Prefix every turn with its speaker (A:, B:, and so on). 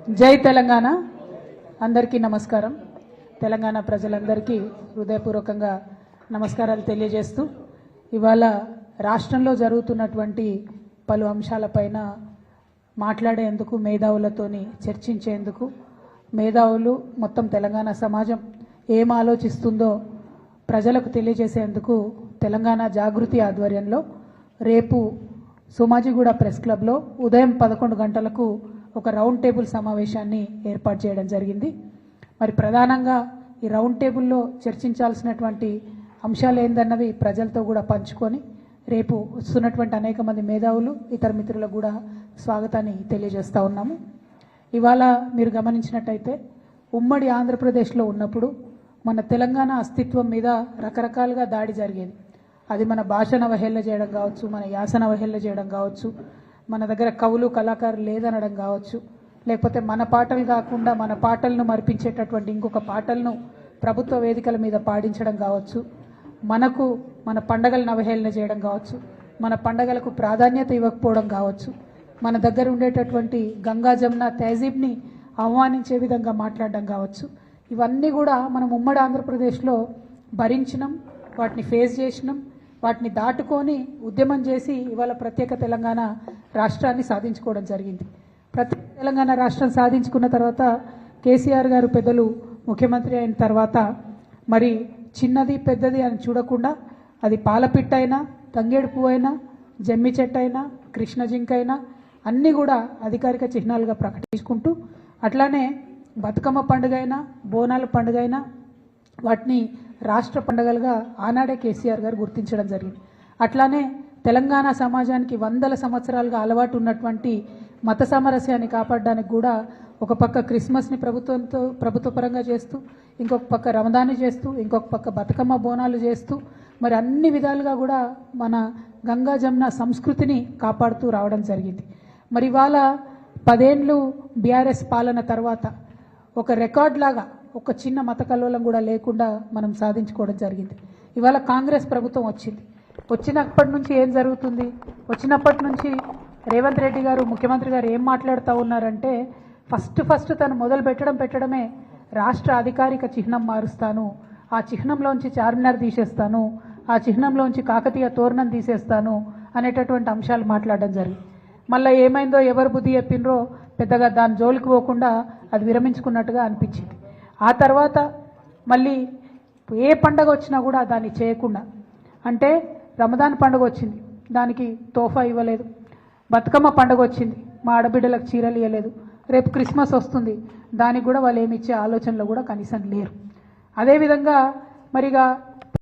A: జై తెలంగాణ. అందరికీ నమస్కారం. తెలంగాణ ప్రజలందరికీ హృదయపూర్వకంగా నమస్కారాలు తెలియజేస్తూ ఇవాళ రాష్ట్రంలో జరుగుతున్నటువంటి పలు అంశాలపైన మాట్లాడేందుకు మేధావులతోని చర్చించేందుకు మేధావులు మొత్తం తెలంగాణ సమాజం ఏం ఆలోచిస్తుందో ప్రజలకు తెలియజేసేందుకు తెలంగాణ జాగృతి ఆధ్వర్యంలో రేపు సోమాజిగూడ ప్రెస్ క్లబ్లో ఉదయం 11 గంటలకు ఒక రౌండ్ టేబుల్ సమావేశాన్ని ఏర్పాటు చేయడం జరిగింది. మరి ప్రధానంగా ఈ రౌండ్ టేబుల్లో చర్చించాల్సినటువంటి అంశాలు ఏందన్నవి ప్రజలతో కూడా పంచుకొని రేపు వస్తున్నటువంటి అనేక మంది మేధావులు ఇతర మిత్రులకు కూడా స్వాగతాన్ని తెలియజేస్తూ ఉన్నాము. ఇవాళ మీరు గమనించినట్టయితే ఉమ్మడి ఆంధ్రప్రదేశ్లో ఉన్నప్పుడు మన తెలంగాణ అస్తిత్వం మీద రకరకాలుగా దాడి జరిగేది. అది మన భాషను అవహేళన చేయడం కావచ్చు, మన యాసను అవహేళన చేయడం కావచ్చు, మన దగ్గర కవులు కళాకారులు లేదనడం కావచ్చు, లేకపోతే మన పాటలు కాకుండా మన పాటలను మరిపించేటటువంటి ఇంకొక పాటలను ప్రభుత్వ వేదికల మీద పాడించడం కావచ్చు, మన పండగలను అవహేళన చేయడం కావచ్చు, మన పండగలకు ప్రాధాన్యత ఇవ్వకపోవడం కావచ్చు, మన దగ్గర ఉండేటటువంటి గంగా జమున తహజీబ్ని అవమానించే విధంగా మాట్లాడడం కావచ్చు. ఇవన్నీ కూడా మనం ఉమ్మడి ఆంధ్రప్రదేశ్లో భరించినాం, వాటిని ఫేస్ చేసినాం, వాటిని దాటుకొని ఉద్యమం చేసి ఇవాళ ప్రత్యేక తెలంగాణ రాష్ట్రాన్ని సాధించుకోవడం జరిగింది. ప్రత్యేక తెలంగాణ రాష్ట్రం సాధించుకున్న తర్వాత కేసీఆర్ గారు పెద్దలు ముఖ్యమంత్రి అయిన తర్వాత మరి చిన్నది పెద్దది అని చూడకుండా అది పాలపిట్ట అయినా, తంగేడు పువ్వు అయినా, జమ్మి చెట్టు అయినా, కృష్ణ జింక అయినా అన్నీ కూడా అధికారిక చిహ్నాలుగా ప్రకటించుకుంటూ అట్లానే బతుకమ్మ పండుగ అయినా, బోనాల పండుగ అయినా వాటిని రాష్ట్ర పండుగలుగా ఆనాడే కేసీఆర్ గారు గుర్తించడం జరిగింది. అట్లానే తెలంగాణ సమాజానికి వందల సంవత్సరాలుగా అలవాటు ఉన్నటువంటి మత సామరస్యాన్ని కాపాడడానికి కూడా ఒక పక్క క్రిస్మస్ని ప్రభుత్వపరంగా చేస్తూ, ఇంకొక పక్క రమదాన్ని చేస్తూ, ఇంకొక పక్క బతుకమ్మ బోనాలు చేస్తూ మరి అన్ని విధాలుగా కూడా మన గంగా జమున సంస్కృతిని కాపాడుతూ రావడం జరిగింది. మరి ఇవాళ 10 ఏళ్ళు బీఆర్ఎస్ పాలన తర్వాత ఒక రికార్డ్ లాగా ఒక చిన్న మత కల్లోలం కూడా లేకుండా మనం సాధించుకోవడం జరిగింది. ఇవాళ కాంగ్రెస్ ప్రభుత్వం వచ్చినప్పటి నుంచి ఏం జరుగుతుంది? వచ్చినప్పటి నుంచి రేవంత్ రెడ్డి గారు ముఖ్యమంత్రి గారు ఏం మాట్లాడుతూ ఉన్నారంటే ఫస్ట్ తను మొదలు పెట్టడమే రాష్ట్ర అధికారిక చిహ్నం మారుస్తాను, ఆ చిహ్నంలోంచి చార్మినార్ తీసేస్తాను, ఆ చిహ్నంలోంచి కాకతీయ తోరణం తీసేస్తాను అనేటటువంటి అంశాలు మాట్లాడడం జరిగింది. మళ్ళీ ఏమైందో ఎవరు బుద్ధి చెప్పినరో పెద్దగా దాని జోలికి పోకుండా అది విరమించుకున్నట్టుగా అనిపించింది. ఆ తర్వాత మళ్ళీ ఏ పండగ వచ్చినా కూడా దాన్ని చేయకుండా, అంటే రమదాన్ పండుగ వచ్చింది దానికి తోఫా ఇవ్వలేదు, బతుకమ్మ పండుగ వచ్చింది మా ఆడబిడ్డలకు చీరలు ఇవ్వలేదు, రేపు క్రిస్మస్ వస్తుంది దానికి కూడా వాళ్ళు ఏమి ఇచ్చే ఆలోచనలో కూడా కనీసం లేరు. అదేవిధంగా మరిగా